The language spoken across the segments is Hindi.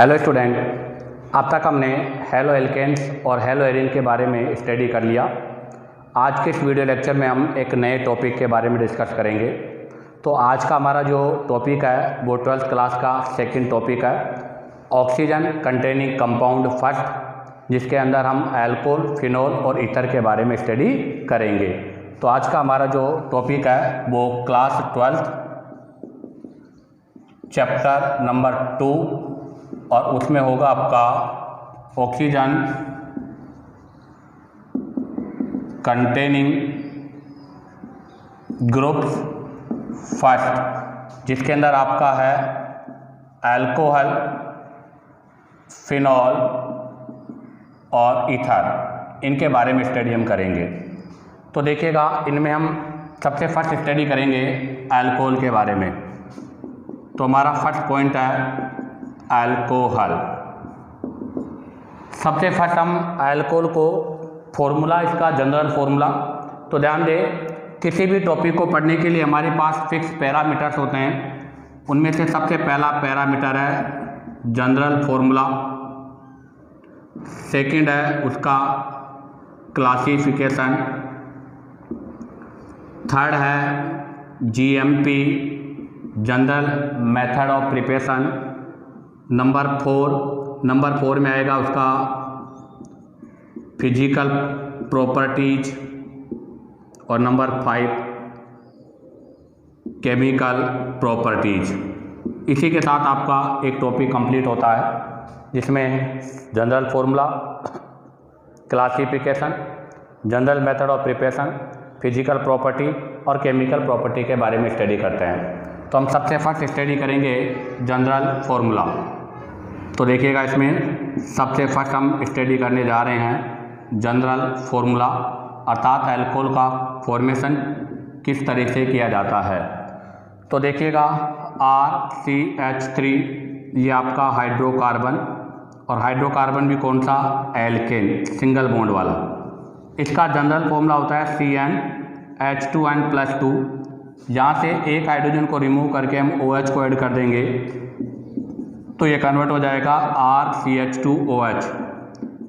हेलो स्टूडेंट, अब तक हमने हेलो एल्केन्स और हेलो एरीन के बारे में स्टडी कर लिया। आज के इस वीडियो लेक्चर में हम एक नए टॉपिक के बारे में डिस्कस करेंगे। तो आज का हमारा जो टॉपिक है वो 12th क्लास का सेकंड टॉपिक है, ऑक्सीजन कंटेनिंग कंपाउंड फर्स्ट, जिसके अंदर हम अल्कोहल, फिनॉल और ईथर के बारे में स्टडी करेंगे। तो आज का हमारा जो टॉपिक है वो क्लास 12th चैप्टर नंबर 2 और उसमें होगा आपका ऑक्सीजन कंटेनिंग ग्रुप्स फर्स्ट, जिसके अंदर आपका है अल्कोहल, फिनॉल और ईथर। इनके बारे में स्टडी हम करेंगे। तो देखिएगा, इनमें हम सबसे फर्स्ट स्टडी करेंगे अल्कोहल के बारे में। तो हमारा फर्स्ट पॉइंट है अल्कोहल। सबसे फर्स्ट हम अल्कोहल को फॉर्मूला, इसका जनरल फार्मूला। तो ध्यान दें, किसी भी टॉपिक को पढ़ने के लिए हमारे पास फिक्स पैरामीटर्स होते हैं। उनमें से सबसे पहला पैरामीटर है जनरल फार्मूला, सेकंड है उसका क्लासिफिकेशन, थर्ड है GMP general method of preparation, number 4 में आएगा उसका फिजिकल प्रॉपर्टीज और नंबर 5 केमिकल प्रॉपर्टीज। इसी के साथ आपका एक टॉपिक कंप्लीट होता है, जिसमें general formula, classification, general method of preparation, physical property और केमिकल प्रॉपर्टी के बारे में स्टडी करते हैं। तो हम सबसे फर्स्ट स्टडी करेंगे जनरल फार्मूला। तो देखिएगा, इसमें सबसे फर्स्ट हम स्टडी करने जा रहे हैं जनरल फार्मूला, अर्थात अल्कोहल का फॉर्मेशन किस तरह से किया जाता है। तो देखिएगा, RCH3 ये आपका हाइड्रोकार्बन, और हाइड्रोकार्बन भी कौन सा, एल्केन, सिंगल बॉन्ड वाला। इसका जनरल फार्मूला होता है CnH2n+2। यहाँ से एक हाइड्रोजन को रिमूव करके हम OH को ऐड कर देंगे तो ये कन्वर्ट हो जाएगा RCH2OH।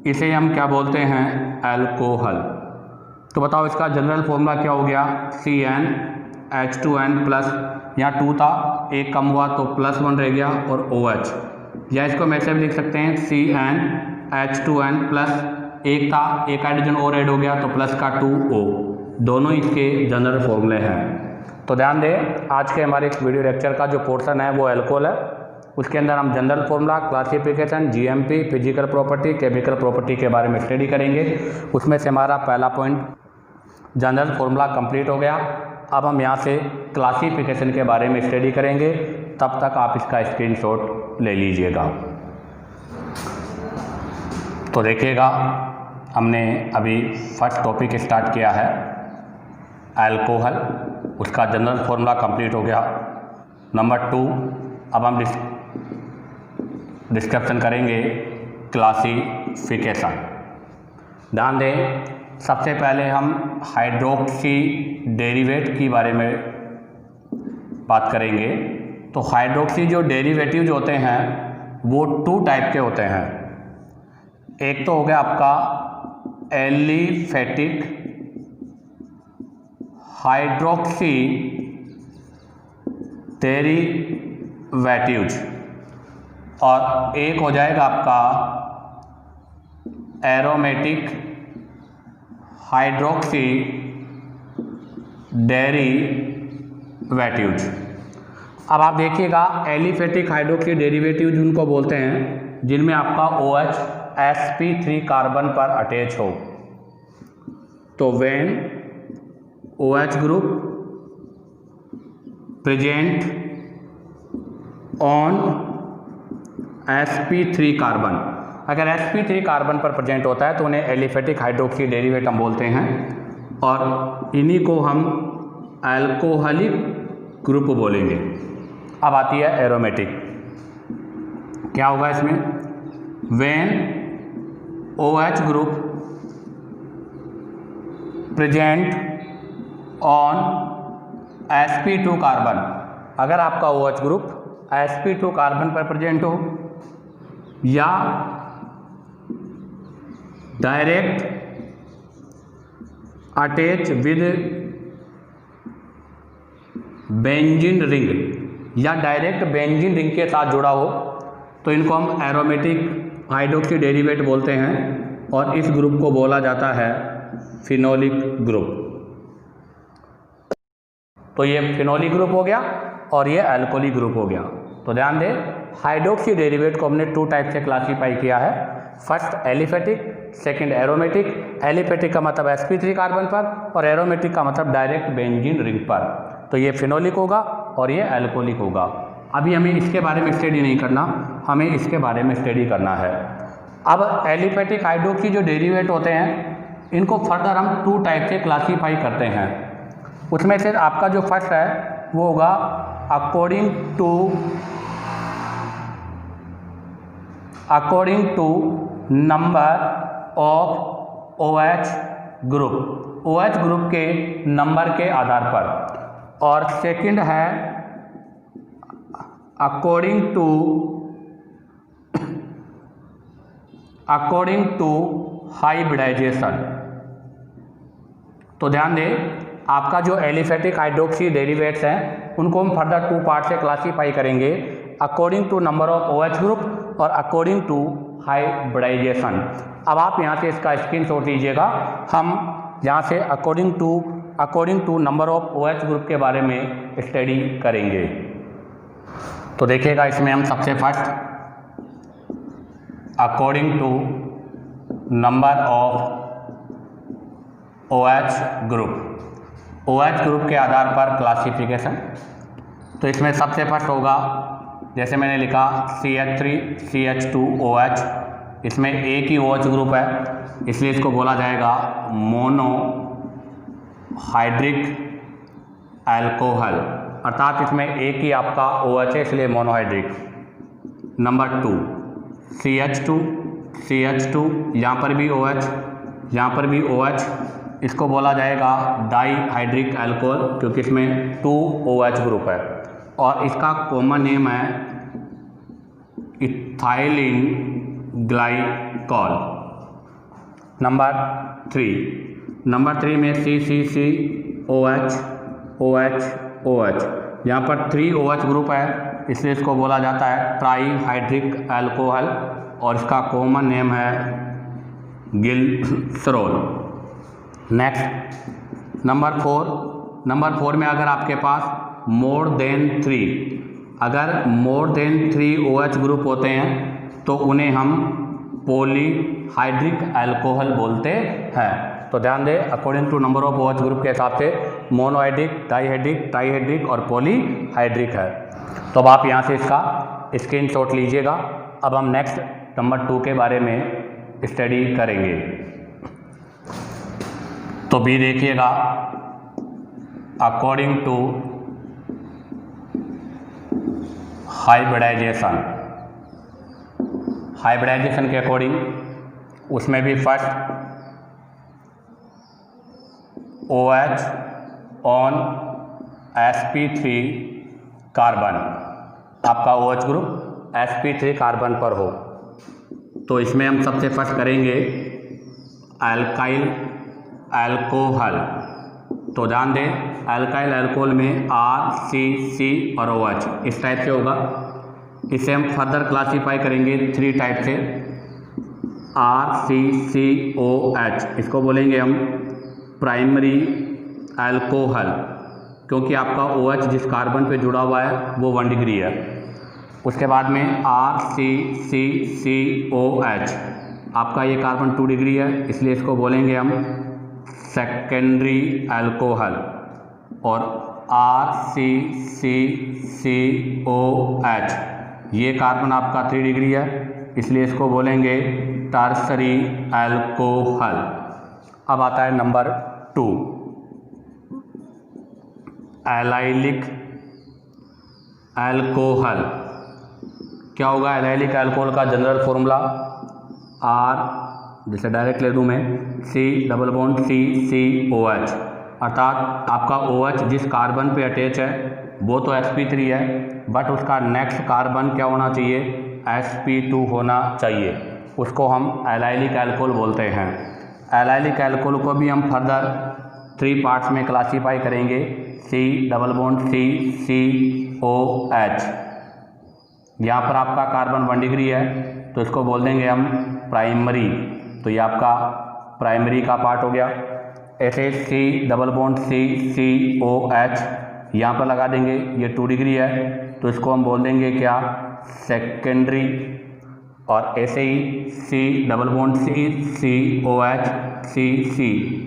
इसे हम क्या बोलते हैं, अल्कोहल। तो बताओ, इसका जनरल फार्मूला क्या हो गया, CnH2n+, यहाँ 2 था, एक कम हुआ तो +1 रह गया और OH, या इसको हम ऐसे भी लिख सकते हैं CnH2n+, एक था, एक हाइड्रोजन और ऐड हो गया तो प्लस का 2O। दोनों इसके जनरल फार्मूले हैं। तो ध्यान दें, आज के हमारे इस वीडियो लेक्चर का जो पोर्शन है वो अल्कोहल है। उसके अंदर हम general formula, classification, GMP, physical property, chemical property के बारे में स्टडी करेंगे। उसमें से हमारा पहला पॉइंट जनरल फार्मूला कंप्लीट हो गया। अब हम यहाँ से क्लासिफिकेशन के बारे में स्टडी करेंगे। तब तक आप इसका स्क्रीनशॉट ले लीजिएगा। तो देखिएगा, हमने अभी फर्स्ट टॉपिक स्टार्ट किया है अल्कोहल, उसका जनरल फार्मूला कंप्लीट हो गया। नंबर 2, अब हम डिस्क्रिप्शन करेंगे क्लासिफिकेशन। ध्यान दें, सबसे पहले हम हाइड्रोक्सी डेरिवेट के बारे में बात करेंगे। तो हाइड्रोक्सी जो डेरिवेटिव्स होते हैं वो 2 टाइप के होते हैं। एक तो हो गया आपका एलिफेटिक हाइड्रोक्सी डेरिवेटिव्स, और एक हो जाएगा आपका एरोमेटिक हाइड्रोक्सी डेरिवेटिव्स। अब आप देखिएगा, एलिफेटिक हाइड्रोक्सी डेरिवेटिव्स उनको बोलते हैं जिनमें आपका OH sp3 कार्बन पर अटैच हो। तो when OH group present on sp3 carbon, अगर sp3 कार्बन पर प्रेजेंट होता है तो उन्हें एलिफेटिक हाइड्रोक्सी डेरिवेट हम बोलते हैं, और इन्हीं को हम अल्कोहलिक ग्रुप बोलेंगे। अब आती है एरोमेटिक। क्या होगा इसमें, when OH group present on sp2 carbon, अगर आपका OH ग्रुप sp2 कार्बन पर प्रेजेंट हो या direct attach with benzene ring, या डायरेक्ट बेंजीन रिंग के साथ जुड़ा हो तो इनको हम एरोमेटिक हाइड्रोक्सी डेरिवेट बोलते हैं, और इस ग्रुप को बोला जाता है फिनोलिक ग्रुप। तो ये फिनोलिक ग्रुप हो गया और ये अल्कोहलिक ग्रुप हो गया। तो ध्यान दें, हाइड्रोक्सी डेरिवेट को हमने 2 टाइप से क्लासीफाई किया है। First aliphatic, second aromatic. Aliphatic का मतलब sp3 कार्बन पर और एरोमेटिक का मतलब डायरेक्ट बेंजीन रिंग पर। तो ये फिनोलिक होगा और ये अल्कोहलिक होगा। अभी हमें इसके बारे में स्टडी नहीं करना, हमें इसके बारे में स्टडी करना है। अब एलिफेटिक हाइड्रोक्सी जो डेरिवेट होते हैं इनको फर्दर हम 2 टाइप से क्लासीफाई करते हैं। उसमें से आपका जो फर्स्ट है वो होगा according to number of OH group, OH group के नंबर के आधार पर। और सेकंड है अकॉर्डिंग टू हाइब्रिडाइजेशन। तो ध्यान दें, आपका जो एलिफेटिक हाइड्रोक्सी डेरिवेट्स हैं उनको हम फर्दर 2 पार्ट से क्लासीफाई करेंगे, according to number of OH group और अकॉर्डिंग टू हाइब्रिडाइजेशन। अब आप यहाँ से इसका स्क्रीनशॉट लीजिएगा। हम यहाँ से according to number of OH group के बारे में स्टडी करेंगे। तो देखिएगा, इसमें हम सबसे first according to number of OH group के आधार पर क्लासिफिकेशन। तो इसमें सबसे फर्स्ट होगा, जैसे मैंने लिखा CH3 CH2OH, इसमें एक ही OH ग्रुप है इसलिए इसको बोला जाएगा मोनो हाइड्रिक अल्कोहल, अर्थात इसमें एक ही आपका OH है इसलिए मोनोहाइड्रिक। नंबर 2 CH2, यहाँ पर भी OH, यहाँ पर भी OH, इसको बोला जाएगा डाईहाइड्रिक अल्कोहल क्योंकि इसमें 2 OH ग्रुप है और इसका कॉमन नेम है इथाइलिन ग्लाइकॉल। नंबर 3 में CCCOH, यहाँ पर 3 OH ग्रुप है इसलिए इसको बोला जाता है ट्राईहाइड्रिक अल्कोहल और इसका कॉमन नेम है ग्लिसरॉल। नेक्स्ट नंबर 4 में अगर आपके पास मोर देन 3 OH ग्रुप होते हैं तो उन्हें हम पॉलीहाइड्रिक अल्कोहल बोलते हैं। तो ध्यान दें, according to number of OH group के हिसाब से मोनोहाइड्रिक, डाईहाइड्रिक, ट्राईहाइड्रिक और पॉलीहाइड्रिक है। तो अब आप यहाँ से इसका स्क्रीनशॉट लीजिएगा। अब हम नेक्स्ट नंबर 2 के बारे में स्टडी करेंगे। तो भी देखिएगा, अकॉर्डिंग टू हाइब्रिडाइजेशन के अकॉर्डिंग उसमें भी first OH on sp3 carbon, आपका OH ग्रुप sp3 कार्बन पर हो तो इसमें हम सबसे फर्स्ट करेंगे अल्काइल अल्कोहल। तो ध्यान दें, अल्काइल अल्कोहल में R, C, C और OH इस टाइप से होगा। इसे हम फर्दर क्लासीफाई करेंगे 3 टाइप से, RCCOH, इसको बोलेंगे हम प्राइमरी अल्कोहल क्योंकि आपका OH जिस कार्बन पे जुड़ा हुआ है वो 1 डिग्री है। उसके बाद में RCCCOH, आपका ये कार्बन 2 डिग्री है इसलिए इसको बोलेंगे हम सेकेंडरी अल्कोहल। और RCCCOH, ये कार्बन आपका 3 डिग्री है इसलिए इसको बोलेंगे टर्सरी अल्कोहल। अब आता है नंबर 2 एलाइलिक अल्कोहल। क्या होगा एलाइलिक अल्कोहल का जनरल फॉर्मूला? R, जैसे डायरेक्ट ले दूँ मैं, CCCOH, अर्थात आपका OH जिस कार्बन पे अटैच है वो तो sp3 है बट उसका नेक्स्ट कार्बन क्या होना चाहिए? sp2 होना चाहिए, उसको हम एलाइलिक अल्कोहल बोलते हैं। एलाइलिक अल्कोहल को भी हम फर्दर 3 पार्ट्स में क्लासीफाई करेंगे, C डबल बॉन्ड COH। यहाँ पर आपका कार्बन 1 डिग्री है तो इसको बोल देंगे हम प्राइमरी, तो ये आपका प्राइमरी का पार्ट हो गया। ऐसे C डबल बॉन्ड COH यहाँ पर लगा देंगे, ये 2 डिग्री है तो इसको हम बोल देंगे क्या, सेकेंडरी। और ऐसे ही C double bond COH CC,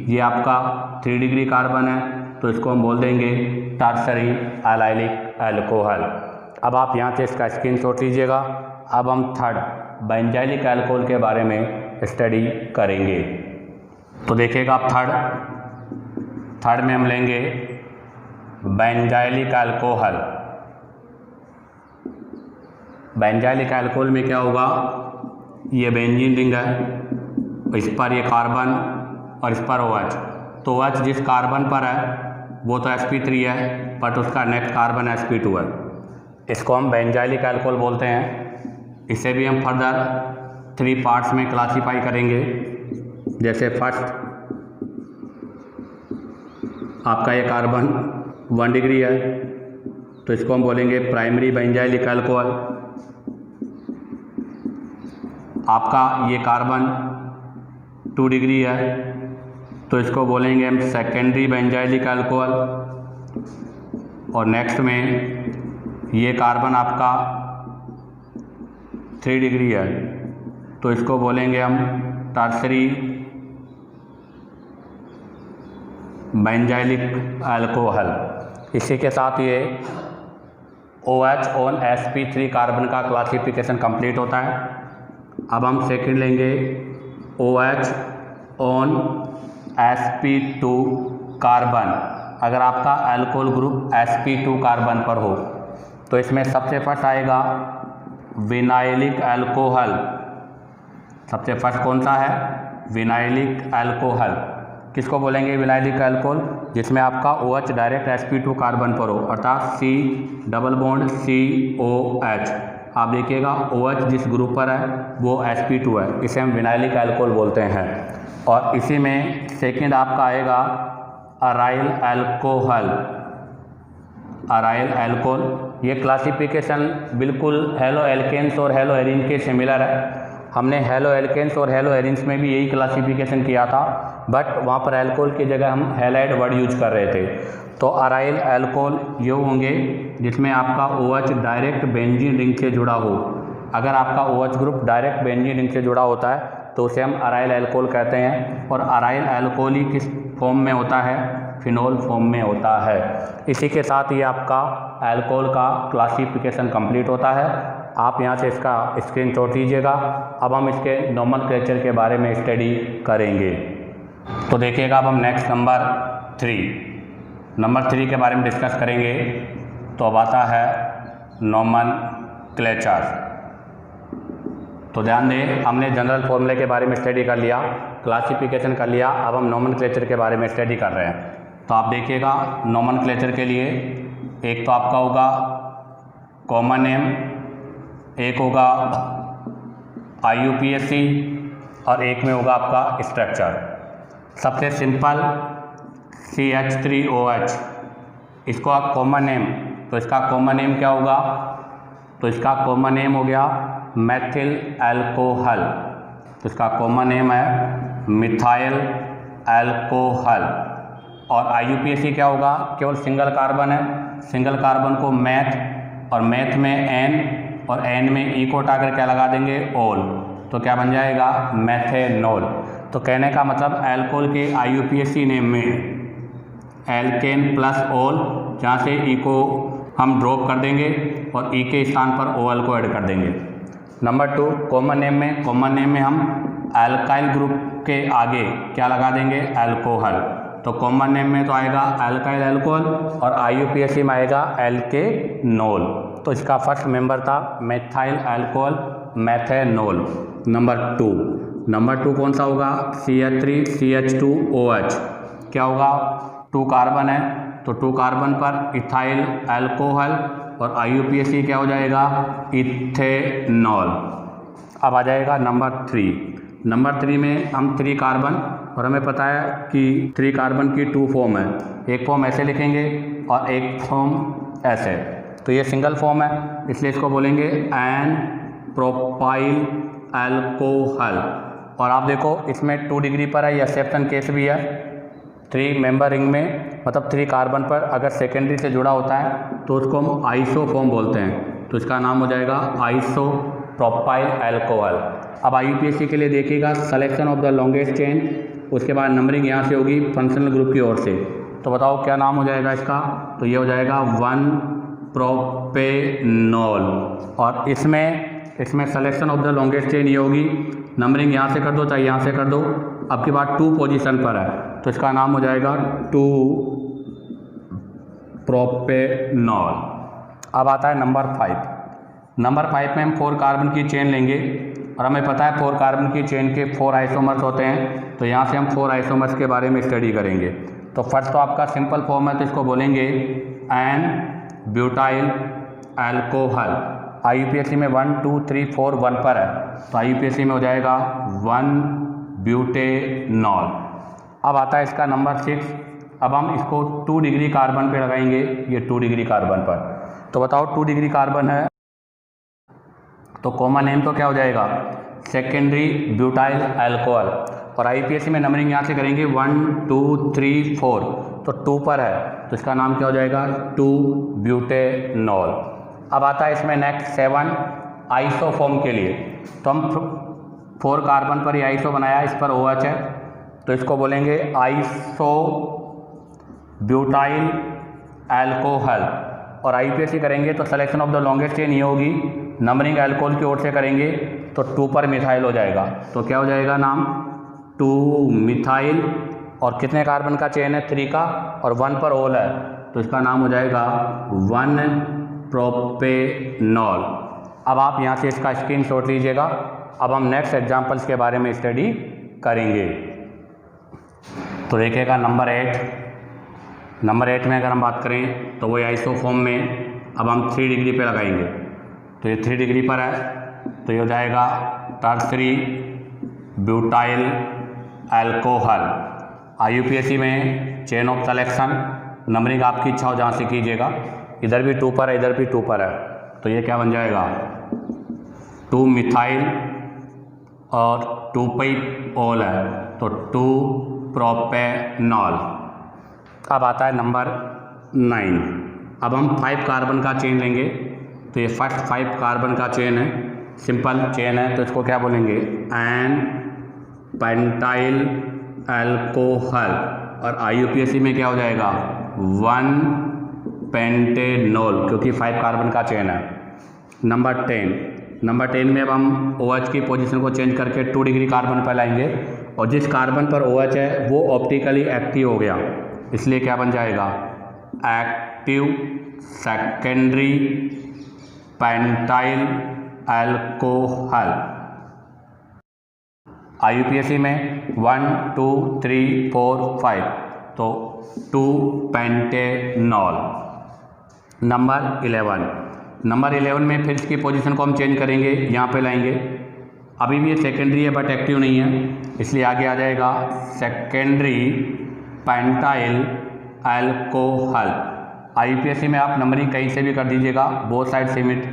ये आपका 3 डिग्री कार्बन है तो इसको हम बोल देंगे टर्शरी एलाइलिक अल्कोहल। अब आप यहाँ से इसका स्क्रीनशॉट लीजिएगा। अब हम थर्ड बेंजाइलिक अल्कोहल के बारे में स्टडी करेंगे। तो देखिएगा आप थर्ड में हम लेंगे बेंजाइलिक अल्कोहल। बेंजाइलिक अल्कोहल में क्या होगा, ये बेंजीन रिंग है, इस पर ये कार्बन और इस पर OH। तो OH जिस कार्बन पर है वो तो sp3 है, बट उसका नेक्स्ट कार्बन sp2 है, इसको हम बेंजाइलिक अल्कोहल बोलते हैं। इसे भी हम फर्दर 3 पार्ट्स में क्लासीफाई करेंगे। जैसे फर्स्ट आपका ये कार्बन 1 डिग्री है तो इसको हम बोलेंगे प्राइमरी बेंजाइलिक अल्कोहल। आपका ये कार्बन 2 डिग्री है तो इसको बोलेंगे हम सेकेंडरी बेंजाइलिक अल्कोहल। और नेक्स्ट में ये कार्बन आपका 3 डिग्री है तो इसको बोलेंगे हम टर्शरी बेंजाइलिक अल्कोहल। इसी के साथ ये OH ऑन sp3 कार्बन का क्लासिफिकेशन कंप्लीट होता है। अब हम सेकंड लेंगे OH ऑन sp2 कार्बन। अगर आपका अल्कोहल ग्रुप sp2 कार्बन पर हो तो इसमें सबसे फर्स्ट आएगा विनाइलिक अल्कोहल। सबसे फर्स्ट कौन सा है, विनाइलिक अल्कोहल। किसको बोलेंगे विनाइलिक अल्कोहल, जिसमें आपका OH डायरेक्ट sp2 कार्बन पर हो, अर्थात C डबल बॉन्ड COH। आप देखिएगा OH जिस ग्रुप पर है वो sp2 है, इसे हम विनाइलिक अल्कोहल बोलते हैं। और इसी में सेकंड आपका आएगा अराइल अल्कोहल। अराइल अल्कोहल ये क्लासिफिकेशन बिल्कुल हेलो एल्केन्स और हेलो एरिन के सिमिलर है। हमने हेलो एल्केन्स और हेलो एरिन्स में भी यही क्लासिफिकेशन किया था, बट वहाँ पर अल्कोहल की जगह हम हैलाइड वर्ड यूज कर रहे थे। तो अराइल अल्कोहल ये होंगे जिसमें आपका OH डायरेक्ट बेंजीन रिंग से जुड़ा हो। अगर आपका OH group direct benzene ring से जुड़ा होता है तो उसे हम अराइल अल्कोहल कहते हैं। और अराइल अल्कोहल ही किस फॉर्म में होता है, फिनोल फॉर्म में होता है। इसी के साथ ये आपका अल्कोहल का क्लासिफिकेशन कंप्लीट होता है। आप यहाँ से इसका स्क्रीनशॉट लीजिएगा। अब हम इसके नोमेनक्लेचर के बारे में स्टडी करेंगे। तो देखिएगा अब हम नेक्स्ट नंबर 3 के बारे में डिस्कस करेंगे। तो अब आता है नोमेनक्लेचर। तो ध्यान दें, हमने जनरल फॉर्मूले के बारे में स्टडी कर लिया, क्लासिफिकेशन कर लिया, अब हम नोमेनक्लेचर के बारे में स्टडी कर रहे हैं। तो आप देखिएगा नोमेनक्लेचर के लिए एक तो आपका होगा कॉमन नेम, एक होगा IUPAC और एक में होगा आपका स्ट्रक्चर। सबसे सिंपल CH3OH, इसको आप कॉमन नेम, तो इसका कॉमन नेम क्या होगा, तो इसका कॉमन नेम हो गया मेथिल अल्कोहल। तो इसका कॉमन नेम है मिथाइल अल्कोहल। और IUPAC क्या होगा, केवल सिंगल कार्बन है, सिंगल कार्बन को मैथ और मैथ में N और N में E को हटाकर क्या लगा देंगे, ओल, तो क्या बन जाएगा मेथेनॉल। तो कहने का मतलब अल्कोहल के IUPAC नेम में एल्केन प्लस ओल, जहाँ से E को हम ड्रॉप कर देंगे और E के स्थान पर OL को ऐड कर देंगे। नंबर 2 कॉमन नेम में हम अल्काइल ग्रुप के आगे क्या लगा देंगे, अल्कोहल। तो कॉमन नेम में तो आएगा अल्काइल अल्कोहल और IUPAC में आएगा एल्केनॉल। तो इसका फर्स्ट मेंबर था मेथाइल अल्कोहल मेथेनॉल। नंबर 2 कौन सा होगा, CH3CH2OH। क्या होगा, 2 कार्बन है तो 2 कार्बन पर इथाइल अल्कोहल और IUPAC क्या हो जाएगा, इथेनॉल। अब आ जाएगा नंबर 3। नंबर 3 में हम 3 कार्बन, और हमें पता है कि 3 कार्बन की 2 फॉर्म है, एक फॉर्म ऐसे लिखेंगे और एक फॉर्म ऐसे। तो ये सिंगल फॉर्म है, इसलिए इसको बोलेंगे एन प्रोपाइल एल्कोहल। और आप देखो इसमें 2 डिग्री पर है, ये एक्सेप्शन केस भी है। 3 मेंबर रिंग में मतलब 3 कार्बन पर अगर सेकेंडरी से जुड़ा होता है तो उसको हम आइसो फॉर्म बोलते हैं, तो इसका नाम हो जाएगा आइसो प्रोपाइल एल्कोहल। अब IUPAC के लिए देखिएगा selection of the longest chain, उसके बाद नंबरिंग यहाँ से होगी फंक्शनल ग्रुप की ओर से। तो बताओ क्या नाम हो जाएगा इसका, तो ये हो जाएगा 1 प्रोपेनॉल। और इसमें selection of the longest chain ये होगी, नंबरिंग यहाँ से कर दो चाहे यहाँ से कर दो, अब की बात 2 पोजीशन पर है तो इसका नाम हो जाएगा 2 प्रोपेनॉल। अब आता है नंबर 5। नंबर 5 में हम 4 कार्बन की चेन लेंगे, और हमें पता है 4 कार्बन की चेन के 4 आइसोमर्स होते हैं, तो यहाँ से हम 4 आइसोमर्स के बारे में स्टडी करेंगे। तो फर्स्ट तो आपका सिंपल फॉर्म है, तो इसको बोलेंगे एन ब्यूटाइल एल्कोहल। IUPAC में 1 2 3 4 1 पर है, तो IUPAC में हो जाएगा 1 ब्यूटेनॉल। अब आता है इसका नंबर 6। अब हम इसको 2 डिग्री कार्बन पे लगाएंगे, ये 2 डिग्री कार्बन पर। तो बताओ 2 डिग्री कार्बन है तो कॉमन नेम तो क्या हो जाएगा, सेकेंडरी ब्यूटाइल अल्कोहल। और IUPAC में नंबरिंग यहाँ से करेंगे 1 2 3 4, तो 2 पर है तो इसका नाम क्या हो जाएगा, 2 ब्यूटेनॉल। अब आता है इसमें नेक्स्ट 7 आइसोफॉर्म के लिए। तो हम 4 कार्बन पर ये आइसो बनाया, इस पर OH है, तो इसको बोलेंगे आइसो ब्यूटाइल एल्कोहल। और IUPAC करेंगे तो selection of the longest chain ये होगी, नंबरिंग अल्कोहल की ओर से करेंगे तो 2 पर मिथाइल हो जाएगा, तो क्या हो जाएगा नाम, 2 मिथाइल। और कितने कार्बन का चेन है, 3 का, और 1 पर ओल है तो इसका नाम हो जाएगा 1 प्रोपेनॉल। अब आप यहाँ से इसका स्क्रीनशॉट लीजिएगा। अब हम नेक्स्ट एग्जांपल्स के बारे में स्टडी करेंगे। तो देखिएगा नंबर 8। नंबर 8 में अगर हम बात करें तो वही आइसोफॉर्म में अब हम 3 डिग्री पे लगाएंगे, तो ये 3 डिग्री पर है तो ये हो जाएगा टर्सरी ब्यूटाइल एल्कोहल। IUPAC में चेन ऑफ सिलेक्शन, नंबरिंग आपकी इच्छा हो जहाँ से कीजिएगा, इधर भी 2 पर है इधर भी 2 पर है, तो ये क्या बन जाएगा, 2 मिथाइल और 2 पे ओल है तो 2 प्रोपेनॉल। अब आता है नंबर 9। अब हम 5 कार्बन का चेन लेंगे, तो ये फर्स्ट 5 कार्बन का चेन है, सिंपल चेन है, तो इसको क्या बोलेंगे, एन पेंटाइल एल्कोहल। और IUPAC में क्या हो जाएगा, 1 पेंटेनॉल, क्योंकि 5 कार्बन का चेन है। नंबर 10 में अब हम OH की पोजीशन को चेंज करके 2 डिग्री कार्बन पर लाएंगे, और जिस कार्बन पर OH है वो ऑप्टिकली एक्टिव हो गया, इसलिए क्या बन जाएगा, active secondary pentyl alcohol. IUPAC में 1 2 3 4 5, तो 2 पेंटेनॉल। नंबर 11 में फिर इसकी पोजीशन को हम चेंज करेंगे, यहाँ पे लाएंगे, अभी भी ये सेकेंडरी है बट एक्टिव नहीं है, इसलिए आगे आ जाएगा सेकेंडरी पेंटाइल एल्कोहल। IUPAC में आप नंबरिंग कहीं से भी कर दीजिएगा, बोथ साइड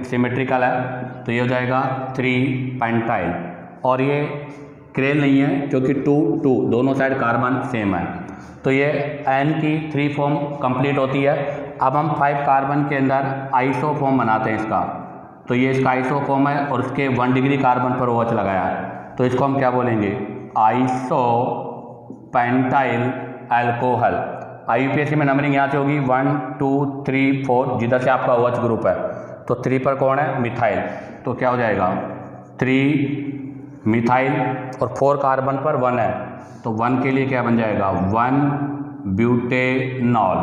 सिमेट्रिकल है, तो ये हो जाएगा 3 पेंटाइल। और ये क्रेल नहीं है क्योंकि 2 2 दोनों साइड कार्बन सेम है, तो ये एन की 3 फॉर्म कंप्लीट होती है। अब हम 5 कार्बन के अंदर आइसो फॉर्म बनाते हैं इसका, तो ये इसका आइसो फॉर्म है और उसके 1 डिग्री कार्बन पर OH लगाया है, तो इसको हम क्या बोलेंगे, आइसो पेंटाइल एल्कोहल। IUPAC में नंबरिंग यहाँ से होगी 1 2 3 4, जिधर से आपका OH ग्रुप है, तो 3 पर कौन है, मिथाइल, तो क्या हो जाएगा 3 मिथाइल, और 4 कार्बन पर 1 है, तो 1 के लिए क्या बन जाएगा, 1 ब्यूटेनॉल।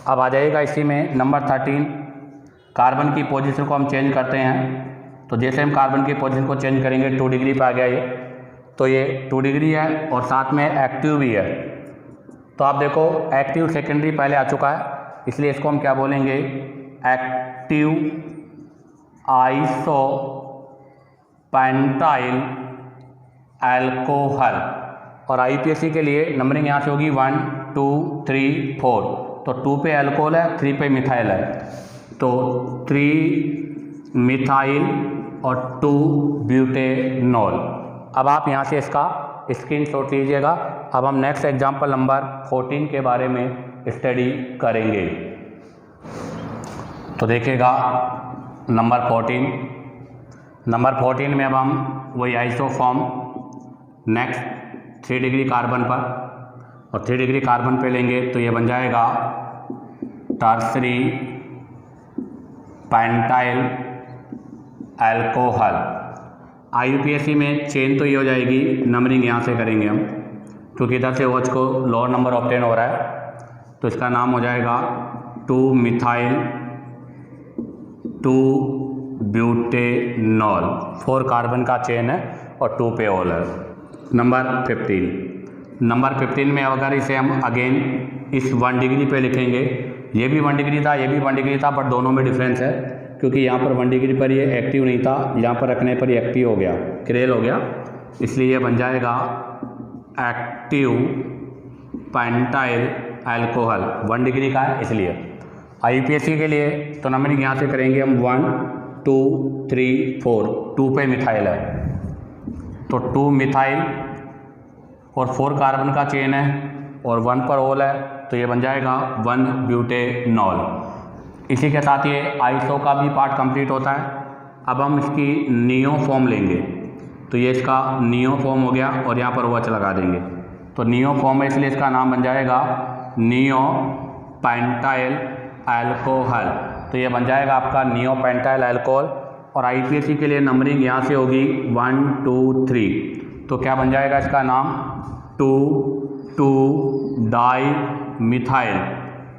अब आ जाएगा इसी में नंबर 13, कार्बन की पोजीशन को हम चेंज करते हैं, तो जैसे हम कार्बन की पोजीशन को चेंज करेंगे 2 डिग्री पे आ गया ये, तो ये 2 डिग्री है और साथ में एक्टिव भी है, तो आप देखो एक्टिव सेकेंडरी पहले आ चुका है, इसलिए इसको हम क्या बोलेंगे, एक्टिव आइसोपेंटाइल अल्कोहल। और आईपीएससी के लिए नंबरिंग यहाँ से होगी 1 2 3 4। तो 2 पे अल्कोहल है, 3 पे मिथाइल है, तो 3 मिथाइल और 2 ब्यूटेनॉल। अब आप यहाँ से इसका स्क्रीनशॉट लीजिएगा। अब हम नेक्स्ट एग्जांपल नंबर 14 के बारे में स्टडी करेंगे। तो देखिएगा नंबर 14 में अब हम वही आइसोफॉर्म नेक्स्ट 3 डिग्री कार्बन पर, और 3 डिग्री कार्बन पे लेंगे तो ये बन जाएगा टर्सरी पेंटाइल अल्कोहल। आईयूपीएससी में चेन तो ये हो जाएगी, नंबरिंग यहाँ से करेंगे हम, क्योंकि इधर से OH को लोअर नंबर ऑब्टेन हो रहा है, तो इसका नाम हो जाएगा 2 मिथाइल 2 ब्यूटेनॉल। 4 कार्बन का चेन है और 2 पे ऑल है। नंबर 15 में अगर इसे हम अगेन इस 1 डिग्री पे लिखेंगे, ये भी 1 डिग्री था, ये भी 1 डिग्री था, बट दोनों में डिफरेंस है, क्योंकि यहाँ पर 1 डिग्री पर ये एक्टिव नहीं था, यहाँ पर रखने पर ये एक्टिव हो गया, क्रेल हो गया, इसलिए ये बन जाएगा एक्टिव पेंटाइल अल्कोहल। 1 डिग्री का है इसलिए। आईयूपीएससी के लिए तो नंबरिंग यहाँ से करेंगे हम 1 2 3 4। 2 पे मिथाइल है, तो 2 मिथाइल और 4 कार्बन का चेन है और 1 पर ओल है, तो ये बन जाएगा 1 ब्यूटेनॉल। इसी के साथ ये आइसो का भी पार्ट कंप्लीट होता है। अब हम इसकी नियो फॉर्म लेंगे, तो ये इसका नियो फॉर्म हो गया और यहाँ पर OH लगा देंगे, तो नियो फॉर्म है, इसलिए इसका नाम बन जाएगा नियो पेंटाइल अल्कोहल। तो ये बन जाएगा आपका नियो पेंटाइल अल्कोहल। और आईपीएससी के लिए नंबरिंग यहाँ से होगी 1 2 3। तो क्या बन जाएगा इसका नाम 2 डाई मिथाइल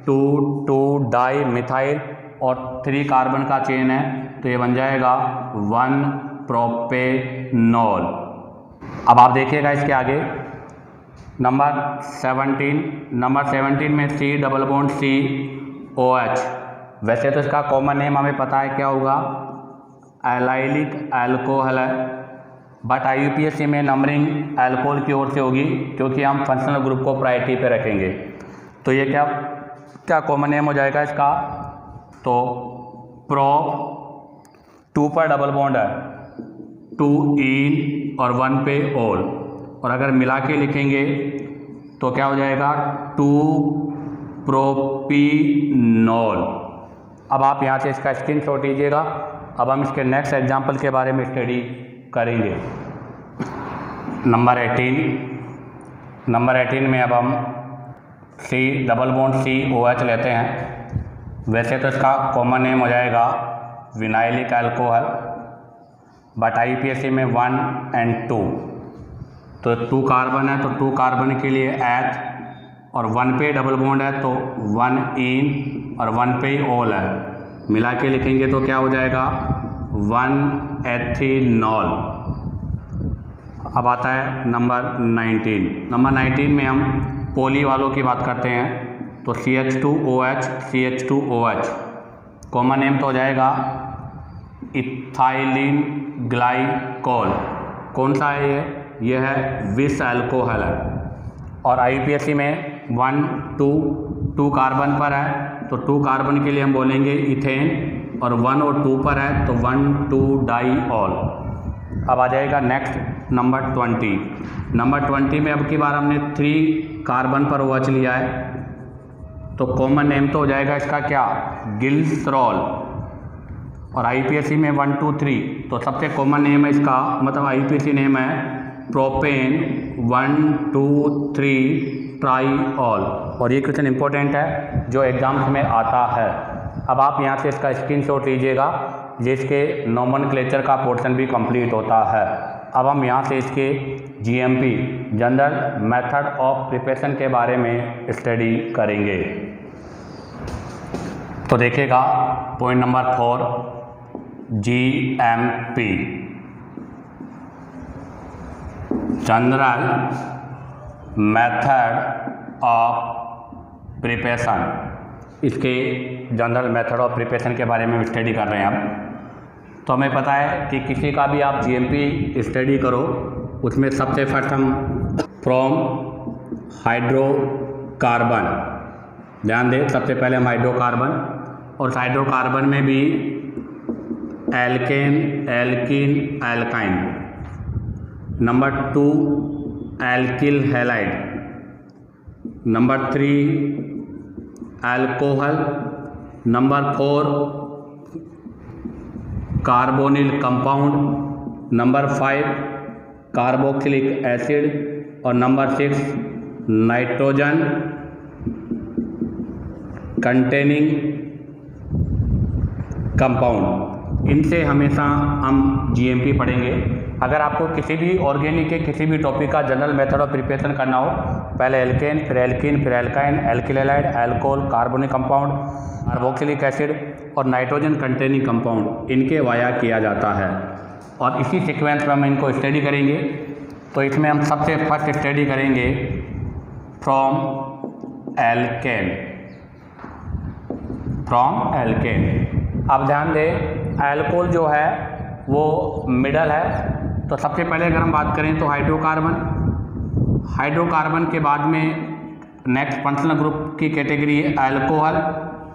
2 डाई मिथाइल और 3 कार्बन का चेन है, तो ये बन जाएगा 1 प्रोपेनॉल। अब आप देखिएगा इसके आगे नंबर 17 में C डबल बॉन्ड COH। वैसे तो इसका कॉमन नेम हमें पता है क्या होगा, एलाइलिक अल्कोहल है, बट आईयूपीएससी में नंबरिंग अल्कोहल की ओर से होगी, क्योंकि हम फंक्शनल ग्रुप को प्रायोरिटी पे रखेंगे। तो ये क्या कॉमन नेम हो जाएगा इसका, तो प्रोप 2 पर डबल बॉन्ड है, 2 इन और 1 पे ऑल, और अगर मिला के लिखेंगे तो क्या हो जाएगा 2 प्रोपीनॉल। अब आप यहाँ से इसका स्क्रीनशॉट लीजिएगा। अब हम इसके नेक्स्ट एग्जाम्पल के बारे में स्टडी करेंगे। नंबर 18 में अब हम C डबल बॉन्ड COH लेते हैं। वैसे तो इसका कॉमन नेम हो जाएगा विनाइलिक अल्कोहल, बट आईयूपीएससी में 1 और 2, तो 2 कार्बन है, तो 2 कार्बन के लिए H, और 1 पे डबल बॉन्ड है, तो 1 इन और 1 पे ऑल है, मिला के लिखेंगे तो क्या हो जाएगा 1 एथेनॉल। अब आता है नंबर 19 में हम पॉली वालों की बात करते हैं, तो CH2OH कॉमन नेम तो हो जाएगा इथाइलिन ग्लाइकोल। कौन सा है ये है विस अल्कोहल है। और आईयूपीएससी में 1 2 कार्बन पर है, तो 2 कार्बन के लिए हम बोलेंगे इथेन, और 1 और 2 पर है तो 1 2 डाईऑल। अब आ जाएगा नेक्स्ट नंबर 20 में अब की बार हमने 3 कार्बन पर OH लिया है, तो कॉमन नेम तो हो जाएगा इसका क्या गिल्सरॉल। और आईपीएससी में 1 2 3, तो सबसे कॉमन नेम है इसका, मतलब आईपीएससी नेम है प्रोपेन 1 2 3 ट्राईऑल। और ये क्वेश्चन इंपॉर्टेंट है जो एग्जाम्स में आता है। अब आप यहाँ से इसका स्क्रीनशॉट लीजिएगा, जिसके नोमेनक्लेचर का पोर्शन भी कंप्लीट होता है। अब हम यहाँ से इसके GMP general method of preparation के बारे में स्टडी करेंगे। तो देखिएगा point number 4 GMP general method of preparation. इसके जनरल मेथड ऑफ प्रिपरेशन के बारे में स्टडी कर रहे हैं अब। तो हमें पता है कि किसी का भी आप जीएमपी स्टडी करो, उसमें सबसे फर्स्ट हम फ्रॉम हाइड्रोकार्बन, ध्यान दें, सबसे पहले हम हाइड्रोकार्बन, और हाइड्रोकार्बन में भी alkane, alkene, alkyne, number 2 alkyl halide, number 3 alcohol, number 4 carbonyl compound, number 5 carboxylic acid, और नंबर 6 नाइट्रोजन कंटेनिंग कंपाउंड। इनसे हमेशा हम जीएमपी पढ़ेंगे। अगर आपको किसी भी ऑर्गेनिक के किसी भी टॉपिक का जनरल मेथड ऑफ प्रिपरेशन करना हो, पहले एल्केन, फिर एल्कीन, फिर alkyne, alkyl halide, alcohol, carbonic compound, carboxylic acid और नाइट्रोजन कंटेनिंग कंपाउंड, इनके वाया किया जाता है और इसी सीक्वेंस में हम इनको स्टडी करेंगे। तो इसमें हम सबसे फर्स्ट स्टडी करेंगे फ्रॉम एल्केन, फ्रॉम एल्केन। अब ध्यान दें, अल्कोहल जो है वो मिडल है। तो सबसे पहले अगर हम बात करें तो हाइड्रोकार्बन, हाइड्रोकार्बन के बाद में नेक्स्ट फंक्शनल ग्रुप की कैटेगरी है अल्कोहल,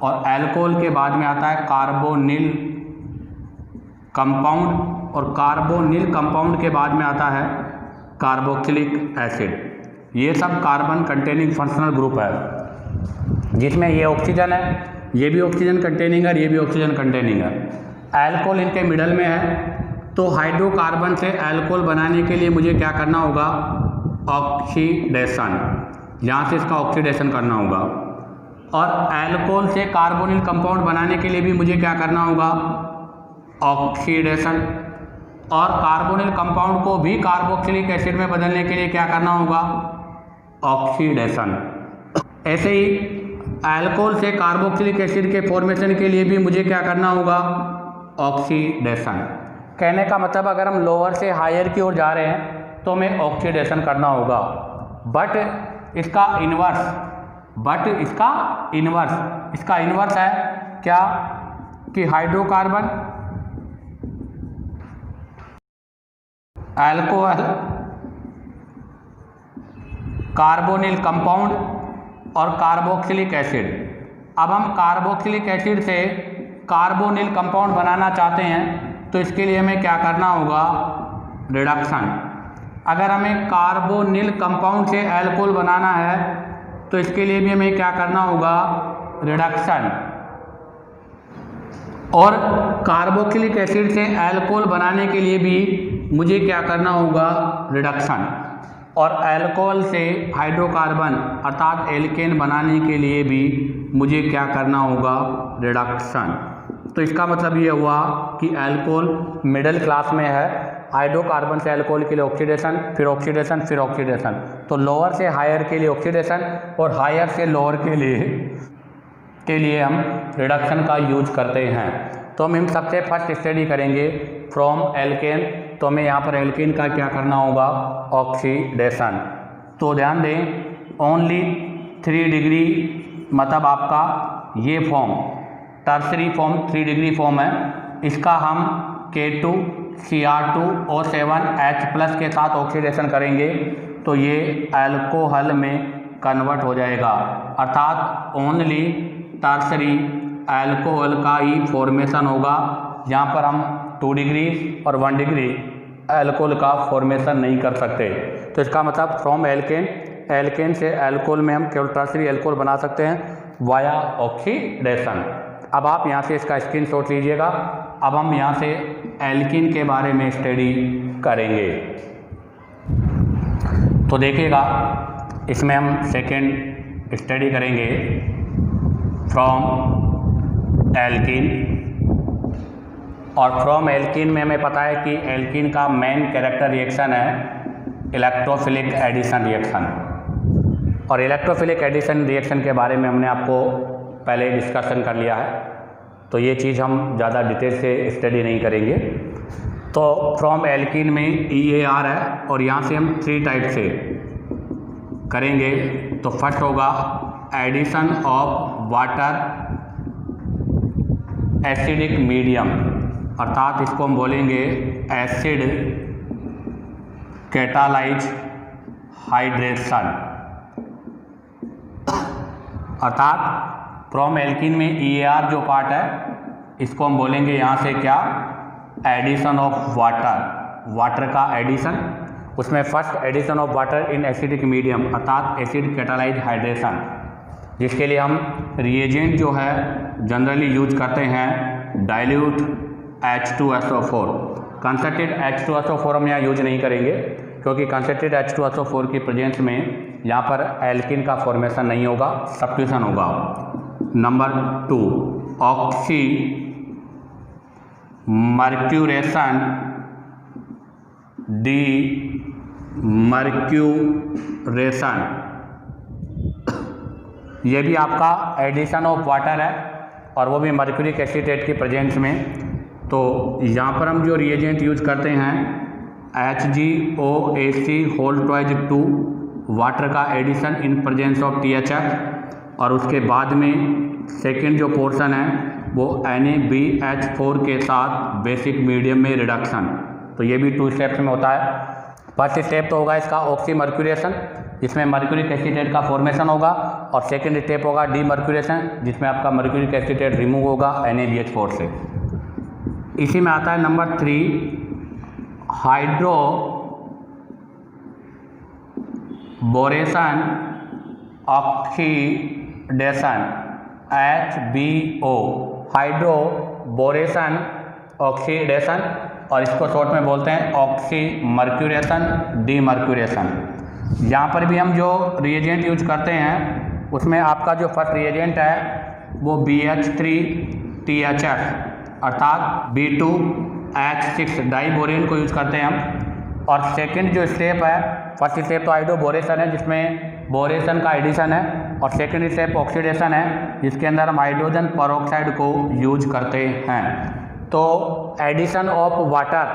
और अल्कोहल के बाद में आता है कार्बोनिल कंपाउंड, और कार्बोनिल कंपाउंड के बाद में आता है कार्बोक्सिलिक एसिड। ये सब कार्बन कंटेनिंग फंक्शनल ग्रुप है, जिसमें ये ऑक्सीजन है, ये भी ऑक्सीजन कंटेनिंग है, ये भी ऑक्सीजन कंटेनिंग है। अल्कोहल इनके मिडल में है। तो हाइड्रोकार्बन से अल्कोहल बनाने के लिए मुझे क्या करना होगा? ऑक्सीडेशन, यहाँ से इसका ऑक्सीडेशन करना होगा। और अल्कोहल से कार्बोनिल कंपाउंड बनाने के लिए भी मुझे क्या करना होगा? ऑक्सीडेशन। और कार्बोनिल कंपाउंड को भी कार्बोक्सिलिक एसिड में बदलने के लिए क्या करना होगा? ऑक्सीडेशन। ऐसे ही अल्कोहल से कार्बोक्सिलिक एसिड के फॉर्मेशन के लिए भी मुझे क्या करना होगा? ऑक्सीडेशन। कहने का मतलब अगर हम लोअर से हायर की ओर जा रहे हैं तो हमें ऑक्सीडेशन करना होगा। बट इसका इन्वर्स है क्या? कि हाइड्रोकार्बन, अल्कोहल, कार्बोनिल कंपाउंड और कार्बोक्सिलिक एसिड। अब हम कार्बोक्सिलिक एसिड से कार्बोनिल कंपाउंड बनाना चाहते हैं तो इसके लिए हमें क्या करना होगा? रिडक्शन। अगर हमें कार्बोनिल कंपाउंड से अल्कोहल बनाना है तो इसके लिए भी हमें क्या करना होगा? रिडक्शन। और कार्बोक्सिलिक एसिड से अल्कोहल बनाने के लिए भी मुझे क्या करना होगा? रिडक्शन। और अल्कोहल से हाइड्रोकार्बन अर्थात एल्केन बनाने के लिए भी मुझे क्या करना होगा? रिडक्शन। तो इसका मतलब ये हुआ कि अल्कोहल मिडिल क्लास में है। हाइड्रोकार्बन से अल्कोहल के लिए ऑक्सीडेशन, फिर ऑक्सीडेशन, फिर ऑक्सीडेशन। तो लोअर से हायर के लिए ऑक्सीडेशन और हायर से लोअर के लिए हम रिडक्शन का यूज करते हैं। तो हम सबसे फर्स्ट स्टडी करेंगे फ्रॉम एल्केन। तो हमें यहाँ पर एल्केन का क्या करना होगा? ऑक्सीडेशन। तो ध्यान दें, ओनली 3 डिग्री, मतलब आपका ये form tertiary form 3 degree form है। इसका हम K2Cr2O7H+ के साथ ऑक्सीडेशन करेंगे तो ये अल्कोहल में कन्वर्ट हो जाएगा, अर्थात ओनली टर्सरी अल्कोहल का ही फॉर्मेशन होगा। यहाँ पर हम 2 डिग्री और 1 डिग्री अल्कोहल का फॉर्मेशन नहीं कर सकते। तो इसका मतलब फ्रॉम एल्केन से अल्कोहल में हम केवल टर्सरी अल्कोहल बना सकते हैं वाया ऑक्सीडेशन। अब आप यहाँ से इसका स्क्रीनशॉट लीजिएगा। अब हम यहाँ से एल्कीन के बारे में स्टडी करेंगे। तो देखिएगा, इसमें हम सेकेंड स्टडी करेंगे फ्रॉम एल्कीन। और फ्रॉम एल्कीन में हमें पता है कि एल्कीन का मेन कैरेक्टर रिएक्शन है इलेक्ट्रोफिलिक एडिशन रिएक्शन। और इलेक्ट्रोफिलिक एडिशन रिएक्शन के बारे में हमने आपको पहले डिस्कशन कर लिया है, तो ये चीज़ हम ज़्यादा डिटेल से स्टडी नहीं करेंगे। तो फ्रॉम एल्कीन में EAR है और यहाँ से हम 3 टाइप से करेंगे। तो फर्स्ट होगा addition of water acidic medium, अर्थात इसको हम बोलेंगे एसिड कैटालाइज हाइड्रेशन, अर्थात फ्रॉम एल्कीन में EAR जो पार्ट है इसको हम बोलेंगे यहाँ से क्या, एडिशन ऑफ वाटर का एडिशन, उसमें first addition of water in acidic medium अर्थात एसिड कैटालाइज हाइड्रेशन, जिसके लिए हम रिएजेंट जो है जनरली यूज करते हैं डाइल्यूट H2SO4। कंसंट्रेटेड H2SO4 हम यहाँ यूज नहीं करेंगे क्योंकि कंसंट्रेटेड H2SO4 की प्रेजेंस में यहाँ पर एल्कीन का फॉर्मेशन नहीं होगा, सब्स्टिट्यूशन होगा। नंबर 2 ऑक्सी मर्क्यूरेशन डीमर्क्यूरेशन, ये भी आपका एडिशन ऑफ वाटर है और वो भी मर्क्यूरिक एसीटेट की प्रेजेंस में। तो यहाँ पर हम जो रिएजेंट यूज करते हैं HgOAc2 वाटर का addition in presence of THF, और उसके बाद में सेकेंड जो पोर्शन है वो NaBH4 के साथ बेसिक मीडियम में रिडक्शन। तो ये भी 2 स्टेप्स में होता है। फर्स्ट स्टेप तो होगा इसका ऑक्सी मर्क्यूरेशन जिसमें मर्क्यूरिक एसीटेट का फॉर्मेशन होगा, और सेकेंड स्टेप होगा डीमर्क्यूरेशन जिसमें आपका मर्क्यूरिक एसीटेट रिमूव होगा NaBH4 से। इसी में आता है number 3 hydroboration oxidation HBO, hydroboration oxidation, और इसको शॉर्ट में बोलते हैं ऑक्सी मर्क्यूरेशन डीमर्क्यूरेशन। यहाँ पर भी हम जो रिएजेंट यूज करते हैं उसमें आपका जो फर्स्ट रिएजेंट है वो BH3THF अर्थात B2H6 डाइबोरेन को यूज करते हैं हम। और सेकंड जो स्टेप है, फर्स्ट स्टेप तो हाइड्रोबोरेशन है जिसमें बोरेशन का एडिशन है, और सेकंड स्टेप ऑक्सीडेशन है जिसके अंदर हम हाइड्रोजन पेरोक्साइड को यूज करते हैं। तो एडिशन ऑफ वाटर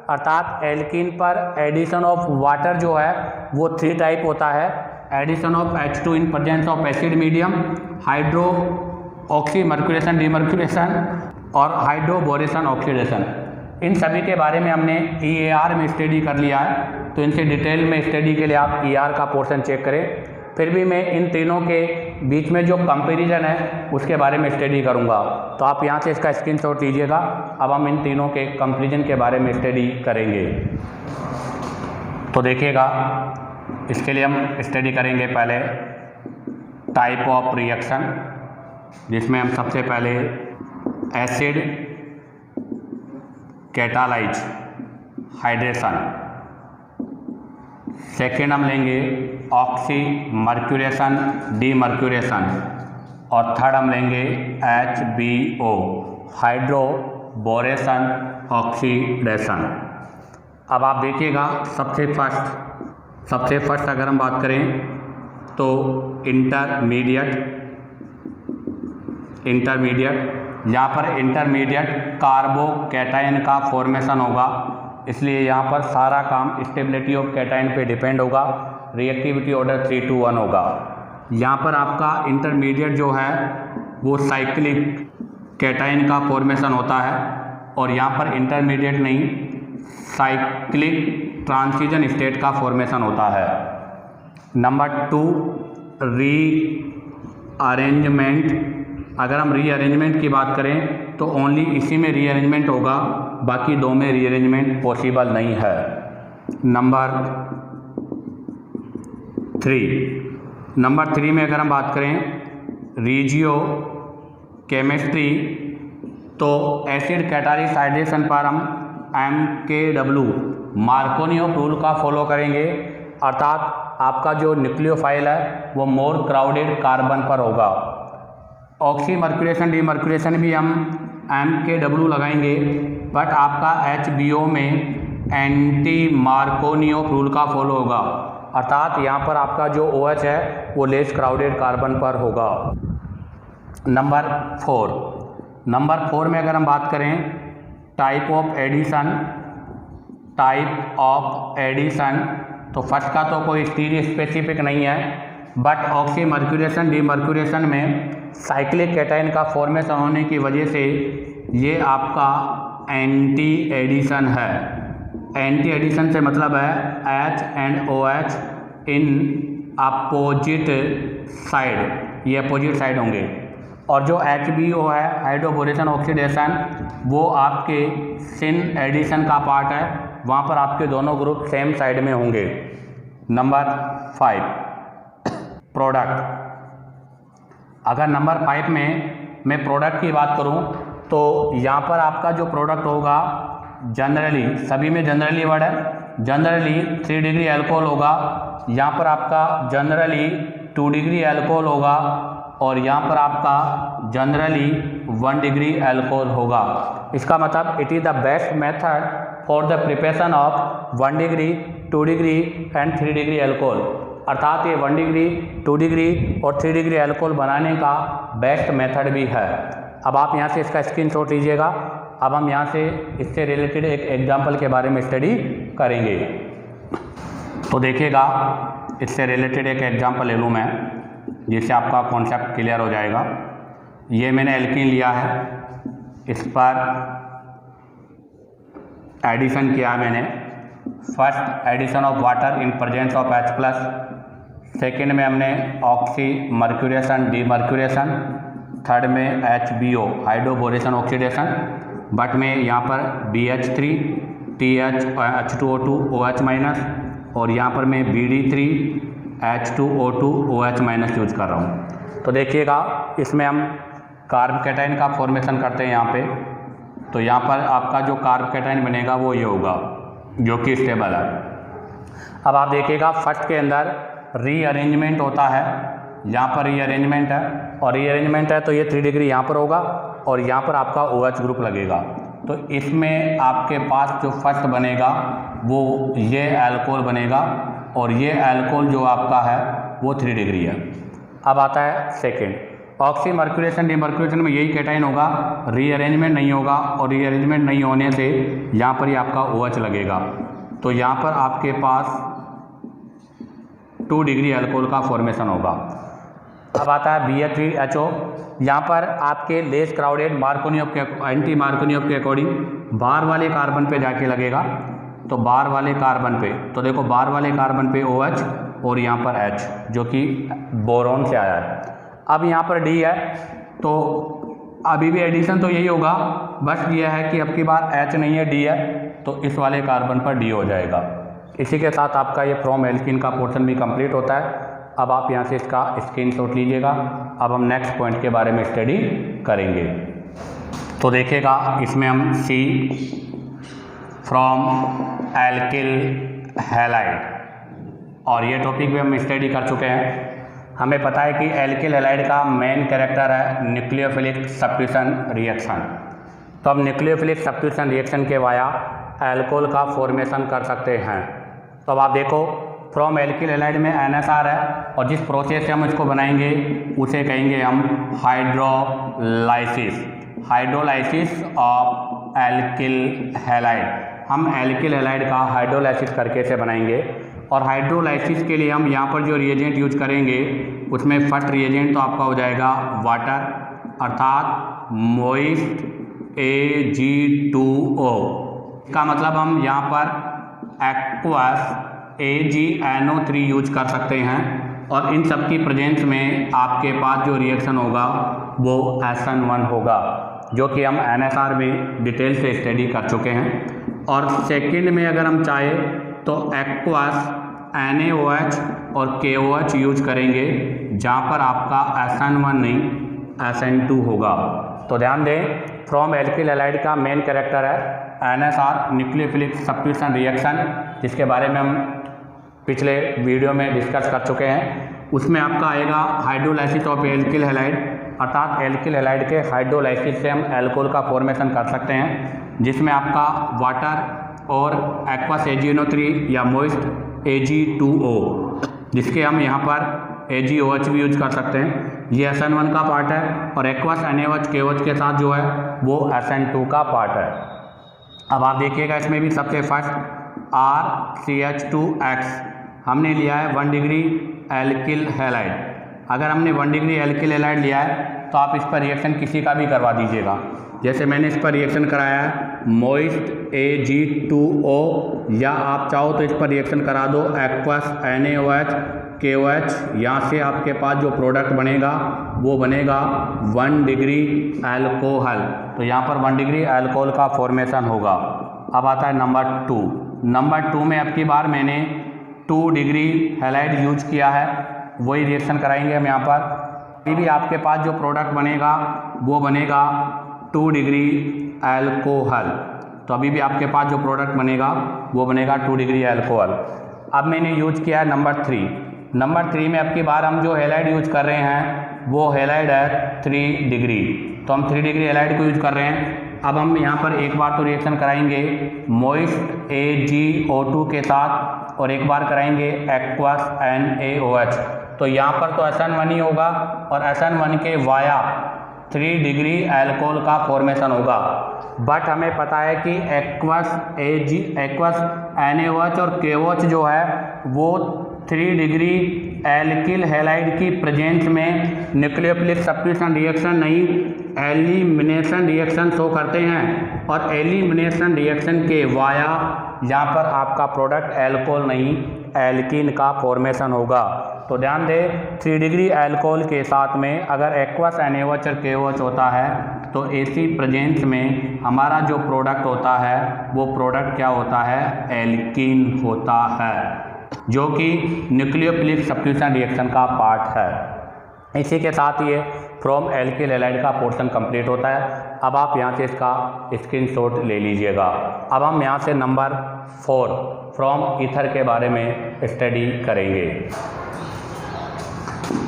अर्थात एल्कीन पर एडिशन ऑफ वाटर जो है वो 3 टाइप होता है, addition of H2 in presence of acid medium, hydro oxy mercuration demercuration और हाइड्रोबोरेशन ऑक्सीडेशन। इन सभी के बारे में हमने EAR में स्टडी कर लिया है, तो इनसे डिटेल में स्टडी के लिए आप EAR का पोर्शन चेक करें। फिर भी मैं इन तीनों के बीच में जो कंपैरिजन है उसके बारे में स्टडी करूंगा, तो आप यहाँ से इसका स्क्रीनशॉट लीजिएगा। अब हम इन तीनों के कंपैरिजन के बारे में स्टडी करेंगे। तो देखिएगा, इसके लिए हम स्टडी करेंगे पहले टाइप ऑफ रिएक्शन, जिसमें हम सबसे पहले एसिड कैटालाइज हाइड्रेशन, सेकेंड हम लेंगे ऑक्सी मर्क्यूरेशन डीमर्क्यूरेशन, और थर्ड हम लेंगे HBO हाइड्रोबोरेशन ऑक्सीडेशन। अब आप देखिएगा, सबसे फर्स्ट अगर हम बात करें तो इंटरमीडिएट यहाँ पर इंटरमीडिएट कार्बोकैटायन का फॉर्मेशन होगा, इसलिए यहाँ पर सारा काम स्टेबिलिटी ऑफ कैटायन पे डिपेंड होगा। रिएक्टिविटी ऑर्डर 3 to 1 होगा। यहाँ पर आपका इंटरमीडिएट जो है वो साइक्लिक कैटायन का फॉर्मेशन होता है, और यहाँ पर इंटरमीडिएट नहीं साइक्लिक ट्रांजिशन स्टेट का फॉर्मेशन होता है। नंबर 2 रीअरेंजमेंट, अगर हम रीअरेंजमेंट की बात करें तो ओनली इसी में रीअरेंजमेंट होगा, बाकी 2 में रीअरेंजमेंट पॉसिबल नहीं है। नंबर 3 में अगर हम बात करें रिजियो केमिस्ट्री, तो एसिड कैटालिस हाइड्रेशन पर हम MKW मार्कोनियो रूल का फॉलो करेंगे, अर्थात आपका जो न्यूक्लियोफाइल है वो मोर क्राउडेड कार्बन पर होगा। ऑक्सी मर्क्यूरेशन डीमर्क्यूरेशन भी हम MKW लगाएंगे, बट आपका HBO में एंटी मार्कोनियो रूल का फॉलो होगा, अर्थात यहाँ पर आपका जो OH है वो लेस क्राउडेड कार्बन पर होगा। नंबर 4 में अगर हम बात करें टाइप ऑफ एडिशन, तो फर्स्ट का तो कोई स्टीरियो स्पेसिफिक नहीं है, बट ऑक्सी मर्क्यूरेशन डीमर्क्यूरेशन में साइक्लिक कैटायन का फॉर्मेशन होने की वजह से ये आपका एंटी एडिशन है। एंटी एडिशन से मतलब है H and OH in opposite side, ये अपोजिट साइड होंगे। और जो HBO है हाइड्रोबोरेशन ऑक्सीडेशन, वो आपके सिन एडिशन का पार्ट है, वहाँ पर आपके दोनों ग्रुप सेम साइड में होंगे। Number 5 product. अगर नंबर 5 में मैं प्रोडक्ट की बात करूं तो यहाँ पर आपका जो प्रोडक्ट होगा जनरली, सभी में जनरली वर्ड है, जनरली 3 डिग्री अल्कोहल होगा, यहाँ पर आपका जनरली 2 डिग्री अल्कोहल होगा, और यहाँ पर आपका जनरली 1 डिग्री अल्कोहल होगा। इसका मतलब it is the best method for the preparation of 1 degree 2 degree and 3 degree alcohol. अर्थात ये 1 डिग्री 2 डिग्री और 3 डिग्री अल्कोहल बनाने का बेस्ट मेथड भी है। अब आप यहाँ से इसका स्क्रीनशॉट लीजिएगा। अब हम यहाँ से इससे रिलेटेड एक एग्जाम्पल के बारे में स्टडी करेंगे। तो देखिएगा, इससे रिलेटेड एक एग्जाम्पल ले लूँ मैं, जिससे आपका कॉन्सेप्ट क्लियर हो जाएगा। ये मैंने एल्कीन लिया है, इस पर एडिशन किया मैंने। First addition of water in presence of H+, second में हमने ऑक्सी मर्क्यूरेशन डीमर्क्यूरेशन, थर्ड में HBO हाइड्रोबोरेशन ऑक्सीडेशन, बट में यहाँ पर BH3 TH2O2 OH- और यहाँ पर मैं BD3 H2O2 OH- यूज कर रहा हूँ। तो देखिएगा, इसमें हम कार्बोकैटायन का फॉर्मेशन करते हैं यहाँ पे। तो यहाँ पर आपका जो कार्बोकैटायन बनेगा वो ये होगा, जो कि स्टेबल है। अब आप देखिएगा, फर्स्ट के अंदर रीअरेंजमेंट होता है, यहाँ पर रीअरेंजमेंट है, और रीअरेंजमेंट है तो ये 3 डिग्री यहाँ पर होगा, और यहाँ पर आपका OH ग्रुप लगेगा। तो इसमें आपके पास जो फर्स्ट बनेगा वो ये अल्कोहल बनेगा, और ये अल्कोहल जो आपका है वो 3 डिग्री है। अब आता है सेकेंड, ऑक्सी मर्क्यूरेशन डीमर्क्यूरेशन में यही कैटायन होगा, रीअरेंजमेंट नहीं होगा, और रीअरेंजमेंट नहीं होने से यहाँ पर ही आपका OH लगेगा। तो यहाँ पर आपके पास 2 डिग्री अल्कोहल का फॉर्मेशन होगा। अब आता है BH3HO, यहाँ पर आपके लेस क्राउडेड मार्कोनियोव के एंटी मार्कोनियोव के अकॉर्डिंग बाहर वाले कार्बन पे जाके लगेगा। तो बाहर वाले कार्बन पे, तो देखो बाहर वाले कार्बन पे OH और यहाँ पर H, जो कि बोरॉन से आया है। अब यहाँ पर D है, तो अभी भी एडिशन तो यही होगा, बस ये है कि अब की बार H नहीं है, D है, तो इस वाले कार्बन पर D हो जाएगा। इसी के साथ आपका ये फ्रॉम एल्कीन का पोर्शन भी कंप्लीट होता है। अब आप यहाँ से इसका स्क्रीनशॉट लीजिएगा। अब हम नेक्स्ट पॉइंट के बारे में स्टडी करेंगे। तो देखिएगा, इसमें हम C फ्रॉम एल्किल हैलाइड, और ये टॉपिक भी हम स्टडी कर चुके हैं। हमें पता है कि एल्किल हैलाइड का मेन कैरेक्टर है न्यूक्लियोफिलिक सब्स्टिट्यूशन रिएक्शन। तो हम न्यूक्लियोफिलिक सब्स्टिट्यूशन रिएक्शन के वाया अल्कोहल का फॉर्मेशन कर सकते हैं। तो अब आप देखो, फ्रॉम एल्किल हैलाइड में NSR है, और जिस प्रोसेस से हम इसको बनाएंगे उसे कहेंगे हम hydrolysis, hydrolysis of alkyl halide. हम एल्किल हैलाइड का हाइड्रोलाइसिस करके इसे बनाएंगे, और हाइड्रोलाइसिस के लिए हम यहाँ पर जो रिएजेंट यूज करेंगे उसमें फर्स्ट रिएजेंट तो आपका हो जाएगा वाटर, अर्थात मोइस्ट Ag2O। इसका मतलब हम यहाँ पर एक्वस AgNO3 यूज कर सकते हैं, और इन सब की प्रेजेंस में आपके पास जो रिएक्शन होगा वो SN1 होगा, जो कि हम NSR में डिटेल से स्टडी कर चुके हैं। और सेकंड में अगर हम चाहें तो एक्वस NaOH और KOH यूज करेंगे, जहाँ पर आपका SN1 नहीं SN2 होगा। तो ध्यान दें, फ्रॉम एल्किल हैलाइड का मेन कैरेक्टर है NSR न्यूक्लियोफिलिक सब्स्टिट्यूशन रिएक्शन, जिसके बारे में हम पिछले वीडियो में डिस्कस कर चुके हैं। उसमें आपका आएगा हाइड्रोलाइसिस ऑफ एल्किल हैलाइड, अर्थात एल्किल हैलाइड के हाइड्रोलाइसिस से हम अल्कोहल का फॉर्मेशन कर सकते हैं, जिसमें आपका वाटर और एक्वस AgNO3 या मोइस्ट Ag2O, जिसके हम यहाँ पर AgOH भी यूज कर सकते हैं, ये SN1 का पार्ट है, और एक्वस NaOH KOH के साथ जो है वो SN2 का पार्ट है। अब आप देखिएगा, इसमें भी सबसे फर्स्ट RCH2X हमने लिया है 1 डिग्री एल्किल हैलाइड। अगर हमने 1 डिग्री एल्किल हैलाइड लिया है तो आप इस पर रिएक्शन किसी का भी करवा दीजिएगा, जैसे मैंने इस पर रिएक्शन कराया है मोइस्ट Ag2O, या आप चाहो तो इस पर रिएक्शन करा दो एक्वस NaOH KOH। यहाँ से आपके पास जो प्रोडक्ट बनेगा वो बनेगा 1 डिग्री अल्कोहल। तो यहाँ पर 1 डिग्री अल्कोहल का फॉर्मेशन होगा। अब आता है नंबर 2। नंबर 2 में अब की बार मैंने 2 डिग्री हैलाइड यूज किया है, वही रिएक्शन कराएंगे हम यहाँ पर। अभी भी आपके पास जो प्रोडक्ट बनेगा वो बनेगा 2 डिग्री अल्कोहल। तो अभी भी आपके पास जो प्रोडक्ट बनेगा वो बनेगा 2 डिग्री अल्कोहल। अब मैंने यूज किया है नंबर 3। नंबर 3 में अब की बार हम जो हैलाइड यूज कर रहे हैं वो हैलाइड है 3 डिग्री। तो हम 3 डिग्री हैलाइड को यूज कर रहे हैं। अब हम यहाँ पर एक बार तो रिएक्शन कराएंगे मोइस्ट AgO2 के साथ और एक बार कराएंगे एक्वस NaOH। तो यहाँ पर तो SN1 ही होगा और SN1 के वाया 3 डिग्री अल्कोहल का फॉर्मेशन होगा। बट हमें पता है कि एक्वस NaOH और KOH जो है वो 3 डिग्री एल्किल हैलाइड की प्रेजेंस में न्यूक्लियोफिलिक सब्स्टिट्यूशन रिएक्शन नहीं एलिमिनेशन रिएक्शन शो करते हैं, और एलिमिनेशन रिएक्शन के वाया यहाँ पर आपका प्रोडक्ट अल्कोहल नहीं एल्कीन का फॉर्मेशन होगा। तो ध्यान दें 3 डिग्री अल्कोहल के साथ में अगर एक्वस NaOH और KOH होता है तो ऐसी प्रेजेंस में हमारा जो प्रोडक्ट होता है वो प्रोडक्ट क्या होता है एल्कीन होता है, जो कि न्यूक्लियोफिलिक सब्स्टिट्यूशन रिएक्शन का पार्ट है। इसी के साथ ये फ्रॉम एल्किल हैलाइड का पोर्शन कंप्लीट होता है। अब आप यहाँ से इसका स्क्रीनशॉट ले लीजिएगा। अब हम यहाँ से नंबर 4 फ्रॉम ईथर के बारे में स्टडी करेंगे।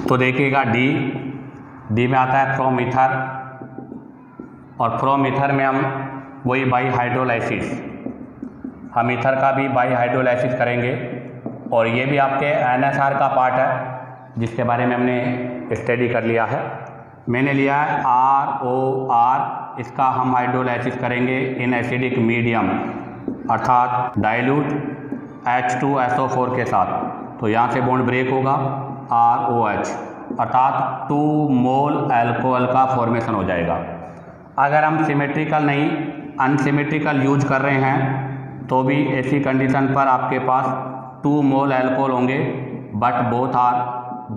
तो देखिएगा डी में आता है फ्रॉम ईथर, और फ्रॉम ईथर में हम वही बाई हाइड्रोलाइसिस, हम ईथर का भी बाई हाइड्रोलाइसिस करेंगे। और ये भी आपके NSR का पार्ट है जिसके बारे में हमने स्टडी कर लिया है। मैंने लिया है ROR, इसका हम हाइड्रोलाइसिस करेंगे इन एसिडिक मीडियम अर्थात डाइल्यूट H2SO4 के साथ। तो यहाँ से बॉन्ड ब्रेक होगा ROH अर्थात 2 मोल अल्कोहल का फॉर्मेशन हो जाएगा। अगर हम सिमेट्रिकल नहीं अनसिमेट्रिकल यूज कर रहे हैं तो भी ऐसी कंडीशन पर आपके पास 2 मोल अल्कोहल होंगे, बट बोथ आर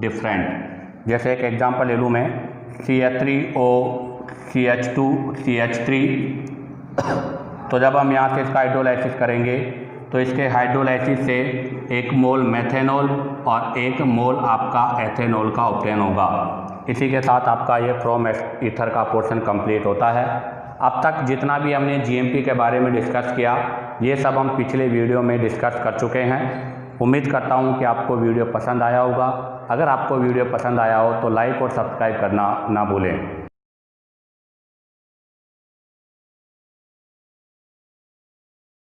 डिफरेंट। जैसे एक एग्जांपल ले लूँ मैं CH3O CH2 CH3। तो जब हम यहाँ से इसका हाइड्रोलाइसिस करेंगे तो इसके हाइड्रोलाइसिस से 1 मोल मेथेनॉल और 1 मोल आपका एथेनॉल का ऑब्टेन होगा। इसी के साथ आपका ये फ्रॉम ईथर का पोर्शन कंप्लीट होता है। अब तक जितना भी हमने GMP के बारे में डिस्कस किया ये सब हम पिछले वीडियो में डिस्कस कर चुके हैं। उम्मीद करता हूँ कि आपको वीडियो पसंद आया होगा। अगर आपको वीडियो पसंद आया हो तो लाइक और सब्सक्राइब करना ना भूलें।